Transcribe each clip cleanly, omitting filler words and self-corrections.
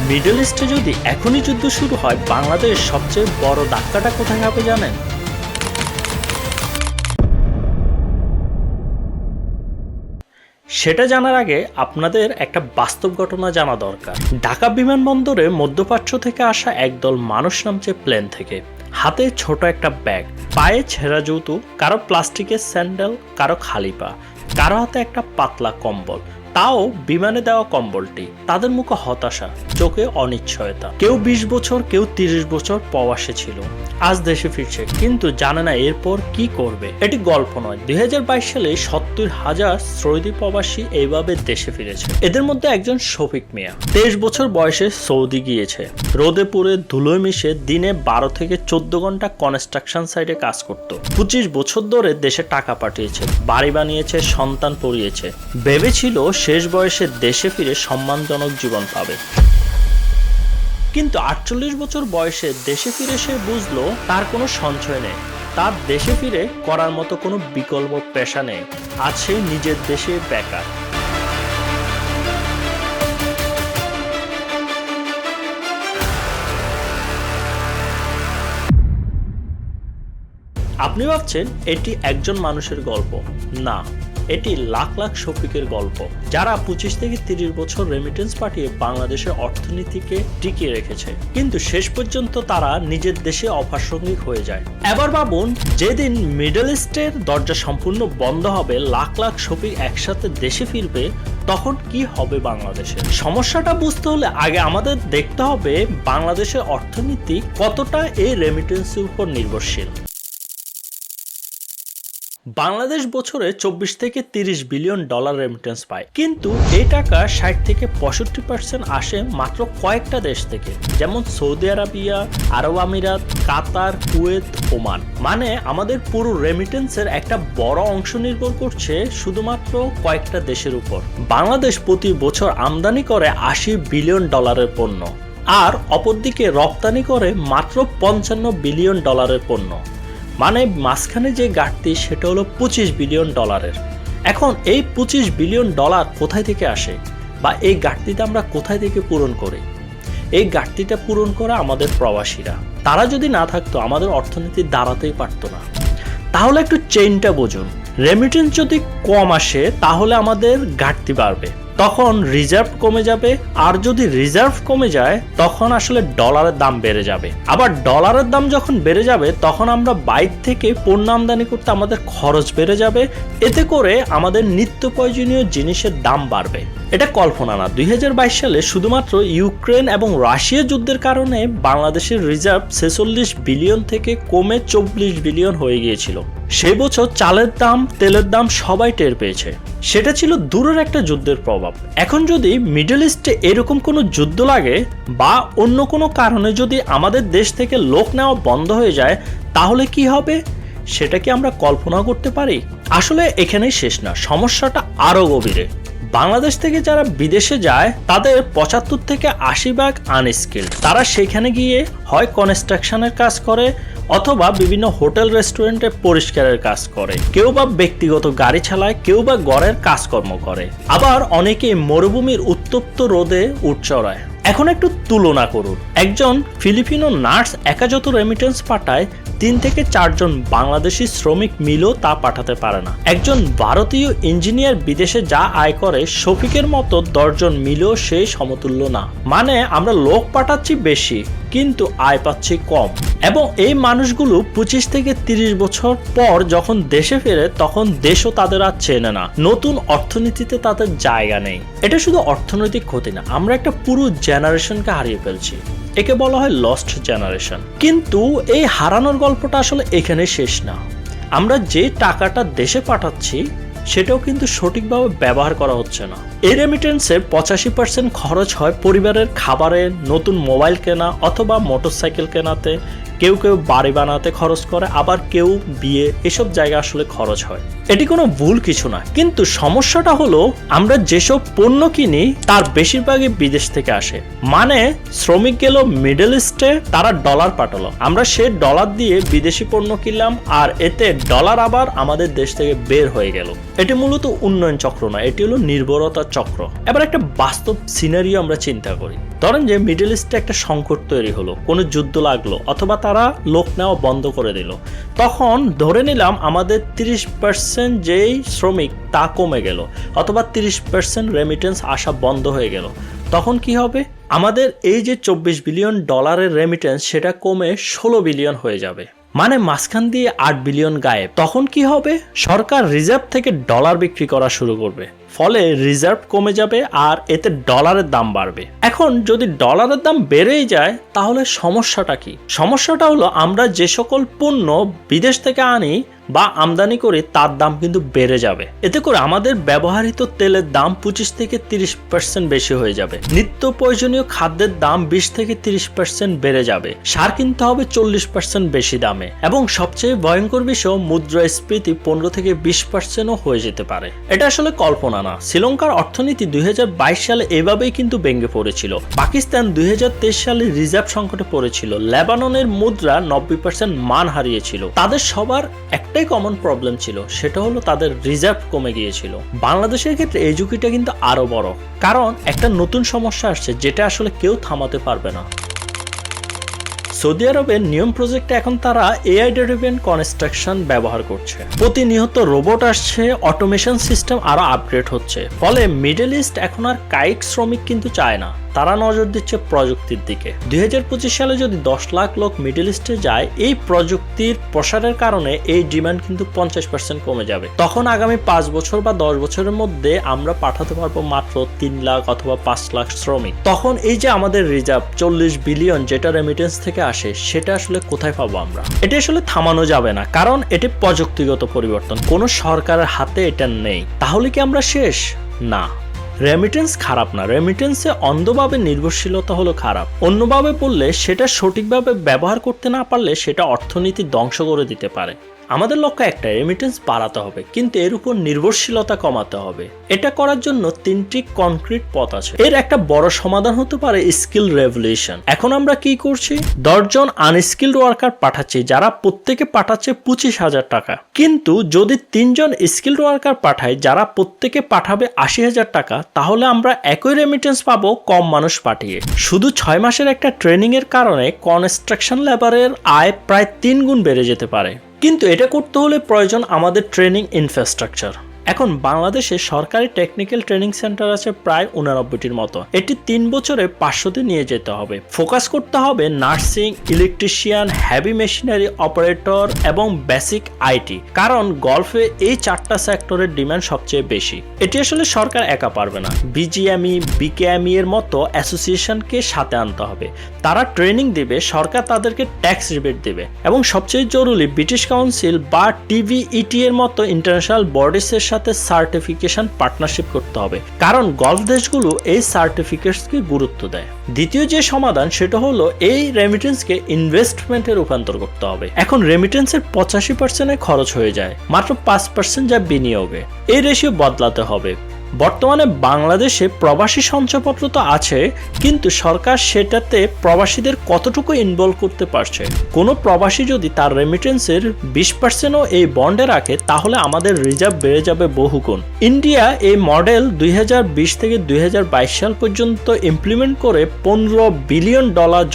Middle ইস্টে যদি এখনই যুদ্ধ শুরু হয়, বাংলাদেশ সবচেয়ে বড় ধাক্কাটা কোথায় হবে জানেন? সেটা জানার আগে আপনাদের একটা বাস্তব ঘটনা জানা দরকার। ঢাকা বিমানবন্দরে মধ্যপ্রাচ্য থেকে আসা একদল মানুষ নামছে প্লেন থেকে। হাতে ছোট একটা ব্যাগ, পায়ে ছেঁড়া জুতো, কারো প্লাস্টিকের স্যান্ডেল, কারো খালি পা, কারো হাতে একটা পাতলা কম্বল, তাও বিমানে দেওয়া কম্বলটি। তাদের মুখে হতাশা, চোখে অনিশ্চয়তা। কেউ 20 বছর, কেউ 30 বছর প্রবাসে ছিল, আজ দেশে ফিরছে, কিন্তু জানে না এরপর কি করবে। এটি গল্প নয়। 2022 সালে 70,000 সৌদি প্রবাসী এইভাবে দেশে ফিরেছে। এদের মধ্যে একজন শফিক মিয়া 23 বছর বয়সে সৌদি গিয়েছে। রোদে পুড়ে ধুলোয় মিশে দিনে 12 থেকে 14 ঘন্টা কনস্ট্রাকশন সাইটে কাজ করত। 25 বছর ধরে দেশে টাকা পাঠিয়েছে, বাড়ি বানিয়েছে, সন্তান পড়িয়েছে। ভেবেছিল শেষ বয়সে দেশে ফিরে সম্মানজনক জীবন পাবে। কিন্তু 48 বছর বয়সে দেশে ফিরে সে বুঝলো তার কোনো সঞ্চয় নেই, তার দেশে ফিরে করার মতো কোনো বিকল্প পেশা নেই। আজ সে নিজের দেশে বেকার। আপনি ভাবছেন এটি একজন মানুষের গল্প? না, এটি লাখ লাখ শফিকের গল্প, যারা 25 থেকে 30 বছর রেমিটেন্স পাঠিয়ে বাংলাদেশের অর্থনীতিকে টিকিয়ে রেখেছে, কিন্তু শেষ পর্যন্ত তারা নিজের দেশে অপ্রাসঙ্গিক হয়ে যায়। এবার ভাবুন, যেদিন মিডল ইস্টের দরজা সম্পূর্ণ বন্ধ হবে, লাখ লাখ শফিক একসাথে দেশে ফিরবে, তখন কি হবে বাংলাদেশে? সমস্যাটা বুঝতে হলে আগে আমাদের দেখতে হবে বাংলাদেশের অর্থনীতি কতটা এই রেমিটেন্সের উপর নির্ভরশীল। বাংলাদেশ বছরে 24 থেকে 30 বিলিয়ন ডলার রেমিটেন্স পায়, কিন্তু এই টাকা 60 থেকে 65% আসে মাত্র কয়েকটা দেশ থেকে, যেমন সৌদি আরবিয়া, আরব আমিরাত, কাতার, কুয়েত, ওমান। মানে আমাদের পুরো রেমিটেন্সের একটা বড় অংশ নির্ভর করছে শুধুমাত্র কয়েকটা দেশের উপর। বাংলাদেশ প্রতি বছর আমদানি করে 80 বিলিয়ন ডলারের পণ্য, আর অপরদিকে রপ্তানি করে মাত্র 55 বিলিয়ন ডলারের পণ্য। মানে মাঝখানে যে ঘাটতি সেটা হলো 25 বিলিয়ন ডলারের। এখন এই 25 বিলিয়ন ডলার কোথায় থেকে আসে, বা এই ঘাটতিটা আমরা কোথায় থেকে পূরণ করি? এই ঘাটতিটা পূরণ করে আমাদের প্রবাসীরা। তারা যদি না থাকতো আমাদের অর্থনীতি দাঁড়াতেই পারতো না। তাহলে একটু চেইনটা বুঝুন। রেমিটেন্স যদি কম আসে তাহলে আমাদের ঘাটতি বাড়বে, তখন রিজার্ভ কমে যাবে, আর যদি রিজার্ভ কমে যায় তখন আসলে ডলারের দাম বেড়ে যাবে। আবার ডলারের দাম যখন বেড়ে যাবে তখন আমরা বাইরে থেকে পণ্য আমদানি করতে আমাদের খরচ বেড়ে যাবে। এতে করে আমাদের নিত্য প্রয়োজনীয় জিনিসের দাম বাড়বে। এটা কল্পনা না। 2022 সালে শুধুমাত্র ইউক্রেন এবং রাশিয়া যুদ্ধের কারণে বাংলাদেশের রিজার্ভ 46 বিলিয়ন থেকে কমে 24 বিলিয়ন হয়ে গিয়েছিল। সেই বছর চালের দাম, তেলের দাম সবাই টের পেয়েছে। সেটা ছিল দূরের একটা যুদ্ধের প্রভাব। এখন যদি মিডল ইস্টে এরকম কোনো যুদ্ধ লাগে, বা অন্য কোনো কারণে যদি আমাদের দেশ থেকে লোক নেওয়া বন্ধ হয়ে যায়, তাহলে কি হবে সেটা কি আমরা কল্পনা করতে পারি? আসলে এখানেই শেষ না, সমস্যাটা আরো গভীরে। বাংলাদেশ থেকে যারা বিদেশে যায় তাদের 75 থেকে 80% আনস্কিল্ড। তারা সেখানে গিয়ে হয় কনস্ট্রাকশনের কাজ করে, অথবা বিভিন্ন হোটেল রেস্টুরেন্টে পরিষ্কারের কাজ করে, কেউ বা ব্যক্তিগত গাড়ি চালায়, কেউ বা ঘরের কাজকর্ম করে। আবার অনেকে মরুভূমির উত্তপ্ত রোদে উট চড়ায়। এখন একটু তুলনা করুন, একজন ফিলিপিনো নার্স একা যত রেমিটেন্স পাঠায়, 3 থেকে 4 জন বাংলাদেশি শ্রমিক মিলেও তা পাঠাতে পারে না। একজন ভারতীয় ইঞ্জিনিয়ার বিদেশে যা আয় করে, শফিকের মতো 10 জন মিলেও সেই সমতুল্য না। মানে আমরা লোক পাঠাচ্ছি বেশি, কিন্তু আয় পাচ্ছি কম। এবং এই মানুষগুলো 25 থেকে 30 বছর পর যখন দেশে ফেরে, তখন দেশও তাদের আর চেনে না। নতুন অর্থনীতিতে তাদের জায়গা নেই। এটা শুধু অর্থনৈতিক ক্ষতি না, আমরা একটা পুরো জেনারেশনকে হারিয়ে ফেলছি। একে বলা হয় লস্ট জেনারেশন। কিন্তু এই হারানোর গল্পটা আসলে এখানে শেষ না। আমরা যে টাকাটা দেশে পাঠাচ্ছি সেটাও কিন্তু সঠিকভাবে ব্যবহার করা হচ্ছে না। এই রেমিটেন্সের 85% খরচ হয় পরিবারের খাবারে, নতুন মোবাইল কেনা অথবা মোটরসাইকেল কেনাতে, কেউ কেউ বাড়ি বানাতে খরচ করে, আবার কেউ বিয়ে, এসব জায়গা আসলে খরচ হয়। এটি কোনো ভুল কিছু না, কিন্তু সমস্যাটা হলো আমরা যেসব পণ্য কিনি তার বেশিরভাগই বিদেশ থেকে আসে। মানে শ্রমিক গেল মিডল ইস্টে, তারা ডলার পাঠালো, আমরা সে ডলার দিয়ে বিদেশি পণ্য কিনলাম, আর এতে ডলার আবার আমাদের দেশ থেকে বের হয়ে গেল। এটি মূলত উন্নয়ন চক্র নয়, এটি হলো নির্ভরতার চক্র। এবার একটা বাস্তব সিনারিও আমরা চিন্তা করি। ধরেন যে মিডল ইস্টে একটা সংকট তৈরি হলো, কোনো যুদ্ধ লাগলো অথবা তারা লোক নেওয়া বন্ধ করে দিল। তখন ধরে নিলাম আমাদের 30% যেই শ্রমিক তা কমে গেল, অথবা 30% রেমিটেন্স আসা বন্ধ হয়ে গেল। তখন কি হবে? আমাদের এই যে $24 বিলিয়ন রেমিটেন্স সেটা কমে 16 বিলিয়ন হয়ে যাবে, মানে মাঝখান দিয়ে 8 বিলিয়ন গায়েব। তখন কি হবে? সরকার রিজার্ভ থেকে ডলার বিক্রি করা শুরু করবে, ফলে রিজার্ভ কমে যাবে আর এতে ডলারের দাম বাড়বে। এখন যদি ডলারের দাম বেড়েই যায় তাহলে সমস্যাটা কি? সমস্যাটা হলো আমরা যে সকল পণ্য বিদেশ থেকে আনি বা আমদানি করি তার দাম কিন্তু বেড়ে যাবে। এতে করে আমাদের ব্যবহৃত তেলের দাম 25 থেকে 30% বেশি হয়ে যাবে। নিত্য প্রয়োজনীয় খাদ্যের দাম 20 থেকে 30% বেড়ে যাবে। সার কিনতে হবে 40% বেশি দামে, এবং সবচেয়ে ভয়ঙ্কর বিষয় মুদ্রাস্ফীতি 15 থেকে 20%ও হয়ে যেতে পারে। এটা আসলে কল্পনা না। শ্রীলঙ্কার অর্থনীতি 2022 সালে এভাবেই কিন্তু ভেঙে পড়েছিল। পাকিস্তান 2023 সালে রিজার্ভ সংকটে পড়েছিল। লেবাননের মুদ্রা 90% মান হারিয়েছিল। তাদের সবার একটাই কমন প্রবলেম ছিল, সেটা হলো তাদের রিজার্ভ কমে গিয়েছিল। বাংলাদেশের ক্ষেত্রে এই ঝুঁকিটা কিন্তু আরো বড়, কারণ একটা নতুন সমস্যা আসছে যেটা আসলে কেউ থামাতে পারবে না। সৌদি আরবের নিয়ম প্রজেক্টে এখন তারা এআই ড্রিভেন কনস্ট্রাকশন ব্যবহার করছে। প্রতিনিয়ত রোবট আসছে, অটোমেশন সিস্টেম আরো আপগ্রেড হচ্ছে। ফলে মিডল ইস্ট এখন আর কায়িক শ্রমিক কিন্তু চায় না, তারা নজর দিচ্ছে প্রযুক্তির দিকে। 2025 সালে যদি 10 লাখ লোক মিডল ইস্টে যায়, এই প্রযুক্তির প্রসারের কারণে এই ডিমান্ড কিন্তু 50% কমে যাবে। তখন আগামী 5 বছর বা 10 বছরের মধ্যে আমরা পাঠাতে পারবো মাত্র 3 লাখ অথবা 5 লাখ শ্রমিক। তখন এই যে আমাদের রিজার্ভ 40 বিলিয়ন যেটা রেমিটেন্স থেকে আসে, সেটা আসলে কোথায় পাবো আমরা? এটা আসলে থামানো যাবে না, কারণ এটি প্রযুক্তিগত পরিবর্তন, কোনো সরকারের হাতে এটা নেই। তাহলে কি আমরা শেষ? না। রেমিটেন্স খারাপ না, রেমিটেন্সে অন্ধভাবে নির্ভরশীলতা হলো খারাপ। অন্যভাবে বললে সেটা সঠিকভাবে ব্যবহার করতে না পারলে সেটা অর্থনীতি ধ্বংস করে দিতে পারে। আমাদের লক্ষ্য একটা, রেমিটেন্স বাড়াতে হবে, কিন্তু এর উপর নির্ভরশীলতা কমাতে হবে। এটা করার জন্য 3টি কনক্রিট পথ আছে। এর একটা বড় সমাধান হতে পারে স্কিল রেভলিউশন। এখন আমরা কি করছি? 10 জন আনস্কিলড ওয়ার্কার পাঠাচ্ছি, যারা প্রত্যেকে পাঠাচ্ছে 25,000 টাকা। কিন্তু যদি 3 জন স্কিলড ওয়ার্কার পাঠাই, যারা প্রত্যেকে পাঠাবে 80,000 টাকা, তাহলে আমরা একই রেমিটেন্স পাবো কম মানুষ পাঠিয়ে। শুধু 6 মাসের একটা ট্রেনিং এর কারণে কনস্ট্রাকশন লেবারের আয় প্রায় 3 গুণ বেড়ে যেতে পারে। কিন্তু এটা করতে হলে প্রয়োজন আমাদের ট্রেনিং ইনফ্রাস্ট্রাকচার। এখন বাংলাদেশে সরকারি টেকনিক্যাল ট্রেনিং সেন্টার আছে প্রায় 89টির মতো। এটি 3 বছরে 500তে নিয়ে যেতে হবে। ফোকাস করতে হবে nursing, electrician, heavy machinery operator এবং বেসিক আইটি, কারণ গলফে এই 4টা সেক্টরের ডিমান্ড সবচেয়ে বেশি। এটি আসলে সরকার একা পারবে না। বিজিএমই, বিকেএমই এর মতো অ্যাসোসিয়েশনকে সাথে আনতে হবে। তারা ট্রেনিং দেবে, সরকার তাদেরকে ট্যাক্স রিবেট দেবে, এবং সবচেয়ে জরুরি ব্রিটিশ কাউন্সিল বা টিভিইটি এর মতো ইন্টারন্যাশনাল বডিসের সাথে সার্টিফিকেশন পার্টনারশিপ করতে হবে, কারণ গলফ দেশগুলো এই সার্টিফিকেটসকে গুরুত্ব দেয়। দ্বিতীয় যে সমাধান সেটা হলো এই রেমিটেন্সকে ইনভেস্টমেন্টে রূপান্তর করতে হবে। এখন রেমিটেন্সের 85% খরচ হয়ে যায়, মাত্র 5% যা বিনিয়োগে। এই রেশিও বদলাতে হবে। বর্তমানে বাংলাদেশে প্রবাসী সঞ্চয়পত্র তো আছে, কিন্তু সরকার সেটাতে প্রবাসীদের কতটুকু ইনভলভ করতে পারছে? কোনো প্রবাসী যদি তার রেমিটেন্সের 20%ও এই বন্ডে রাখে, তাহলে আমাদের রিজার্ভ বেড়ে যাবে বহুগুণ। ইন্ডিয়া এই মডেল 2020 থেকে 2022 সাল পর্যন্ত ইমপ্লিমেন্ট করে $15 বিলিয়ন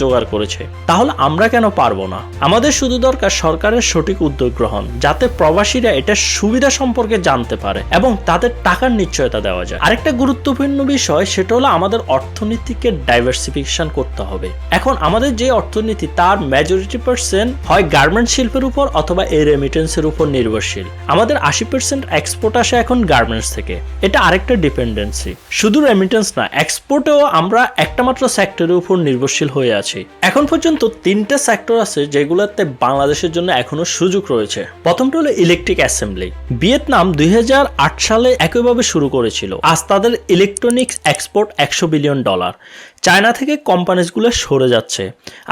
জোগাড় করেছে। তাহলে আমরা কেন পারবো না? আমাদের শুধু দরকার সরকারের সঠিক উদ্যোগ গ্রহণ, যাতে প্রবাসীরা এটার সুবিধা সম্পর্কে জানতে পারে এবং তাদের টাকার নিশ্চয়তা দেওয়া যায়। আরেকটা গুরুত্বপূর্ণ বিষয় সেটা হলো আমাদের অর্থনীতিকে ডাইভার্সিফিকেশন করতে হবে। এখন আমাদের যে অর্থনীতি তার মেজরিটি % হয় গার্মেন্টস শিল্পের উপর অথবা এই রেমিটেন্সের উপর নির্ভরশীল। আমাদের 80% এক্সপোর্ট আসে এখন গার্মেন্টস থেকে। এটা আরেকটা ডিপেন্ডেন্সি। শুধু রেমিটেন্স না, এক্সপোর্টেও আমরা একটা মাত্র সেক্টরের উপর নির্ভরশীল হয়ে আছি। এখন পর্যন্ত 3টা সেক্টর আছে যেগুলোতে বাংলাদেশের জন্য এখনো সুযোগ রয়েছে। প্রথমটা হলো ইলেকট্রিক অ্যাসেম্বলি। ভিয়েতনাম 2008 সালে একইভাবে শুরু করেছিল। আজ তাদের ইলেকট্রনিক্স এক্সপোর্ট $100 বিলিয়ন। চায়না থেকে কোম্পানিজগুলো সরে যাচ্ছে।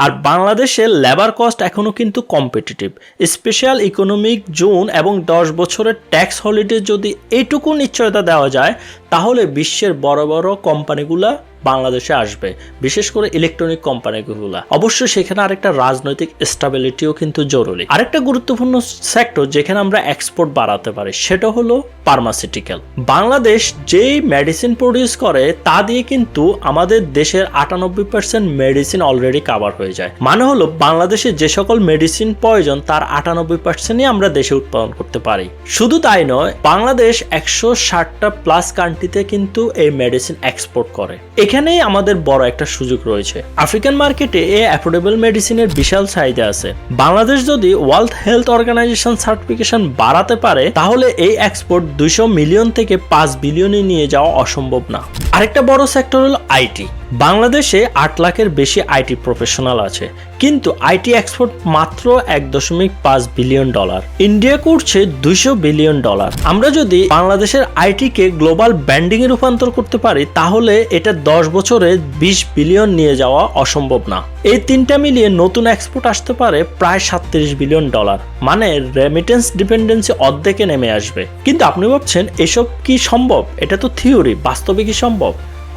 আর বাংলাদেশের লেবার কস্ট এখনো কিন্তু কম্পিটিটিভ। স্পেশাল ইকোনমিক জোন এবং 10 বছরের ট্যাক্স হলিডে যদি এইটুকু নিশ্চয়তা দেওয়া যায়, তাহলে বিশ্বের বড় বড় কোম্পানিগুলা বাংলাদেশে আসবে, বিশেষ করে ইলেকট্রনিক কোম্পানিগুলো। অবশ্যই সেখানে আরেকটা রাজনৈতিক স্টেবিলিটিও কিন্তু জরুরি। আরেকটা গুরুত্বপূর্ণ সেক্টর যেখানে আমরা এক্সপোর্ট বাড়াতে পারি সেটা হলো ফার্মাসিউটিক্যাল। বাংলাদেশ যেই মেডিসিন প্রডিউস করে তা দিয়ে কিন্তু আমাদের দেশের 98% মেডিসিন অলরেডি কাভার হয়ে যায়। মানে হলো বাংলাদেশে যে সকল মেডিসিন প্রয়োজন তার 98%ই আমরা দেশে উৎপাদন করতে পারি। শুধু তাই নয়, বাংলাদেশ 160টা প্লাস কান্ট্রিতে কিন্তু এই মেডিসিন এক্সপোর্ট করে। এখানেই আমাদের বড় একটা সুযোগ রয়েছে। আফ্রিকান মার্কেটে এই অ্যাফোর্ডেবল মেডিসিনের বিশাল চাহিদা আছে। বাংলাদেশ যদি ওয়ার্ল্ড হেলথ অর্গানাইজেশন সার্টিফিকেশন বাড়াতে পারে তাহলে এই এক্সপোর্ট 200 মিলিয়ন থেকে 5 বিলিয়নে নিয়ে যাওয়া অসম্ভব না। আরেকটা বড় সেক্টর হলো আইটি। বাংলাদেশে 8 লাখের বেশি আইটি প্রফেশনাল আছে, কিন্তু আইটি এক্সপোর্ট মাত্র $1.5 বিলিয়ন। ইন্ডিয়া করছে $200 বিলিয়ন। আমরা যদি বাংলাদেশের আইটিকে গ্লোবাল ব্র্যান্ডিং এ রূপান্তর করতে পারি তাহলে এটা 10 বছরে 20 বিলিয়ন নিয়ে যাওয়া অসম্ভব না। এই তিনটা মিলিয়ে নতুন এক্সপোর্ট আসতে পারে প্রায় $37 বিলিয়ন। মানে রেমিটেন্স ডিপেন্ডেন্সি অর্ধেকে নেমে আসবে। কিন্তু আপনি ভাবছেন এসব কি সম্ভব? এটা তো থিওরি, বাস্তবে কি সম্ভব?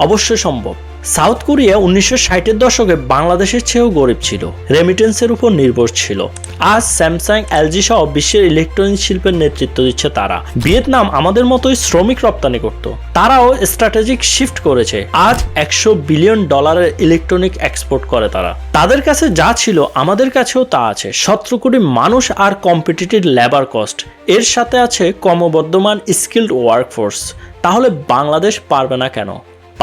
অবশ্যই সম্ভব। সাউথ কোরিয়া 1960-এর দশকে বাংলাদেশের চেয়েও গরিব ছিল, রেমিটেন্সের উপর নির্ভর ছিল। আজ স্যামসাং, এলজি সহ বিশ্বের ইলেকট্রনিক শিল্পের নেতৃত্ব দিচ্ছে তারা। ভিয়েতনাম আমাদের মতোই শ্রমিক রপ্তানি করত, তারাও স্ট্র্যাটেজিক শিফট করেছে। আজ $100 বিলিয়ন ইলেকট্রনিক এক্সপোর্ট করে তারা। তাদের কাছে যা ছিল আমাদের কাছেও তা আছে। 17 কোটি মানুষ আর কম্পিটিটিভ লেবার কস্ট, এর সাথে আছে ক্রমবর্ধমান স্কিলড ওয়ার্কফোর্স। তাহলে বাংলাদেশ পারবে না কেন?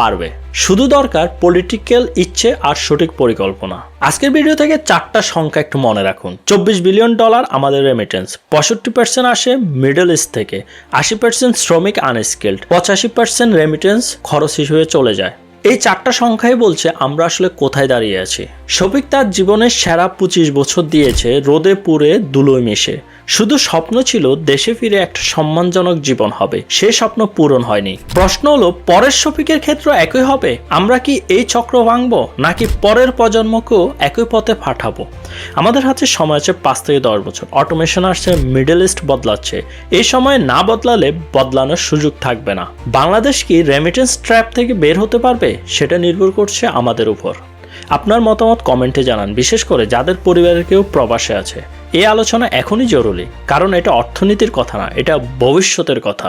পারবে, শুধু দরকার পলিটিক্যাল ইচ্ছে আর সঠিক পরিকল্পনা। আজকের ভিডিও থেকে 4টা সংখ্যা একটু মনে রাখুন। $24 বিলিয়ন আমাদের রেমিটেন্স, 65% আসে মিডল ইস্ট থেকে, 80% শ্রমিক আনস্কিলড, 85% রেমিটেন্স খরচ হিসেবে চলে যায়। এই 4টা সংখ্যাই বলছে আমরা আসলে কোথায় দাঁড়িয়ে আছি। শফিক তার জীবনের সেরা 25 বছর দিয়েছে রোদে পুড়ে ধুলোয় মিশে। শুধু স্বপ্ন ছিল দেশে ফিরে একটা সম্মানজনক জীবন হবে, সে স্বপ্ন পূরণ হয়নি। প্রশ্ন হলো পরের শফিকের ক্ষেত্র একই হবে? আমরা কি এই চক্র ভাঙবো নাকি পরের প্রজন্মকেও একই পথে পাঠাবো? আমাদের হাতে সময় আছে 5 থেকে 10 বছর। অটোমেশন আসছে, মিডল ইস্ট বদলাচ্ছে, এই সময় না বদলালে বদলানোর সুযোগ থাকবে না। বাংলাদেশ কি রেমিটেন্স ট্র্যাপ থেকে বের হতে পারবে? সেটা নির্ভর করছে আমাদের উপর। আপনার মতামত কমেন্টে জানান, বিশেষ করে যাদের পরিবারের কেউ প্রবাসে আছে। এই আলোচনা এখনই জরুরি, কারণ এটা অর্থনীতির কথা না, এটা ভবিষ্যতের কথা।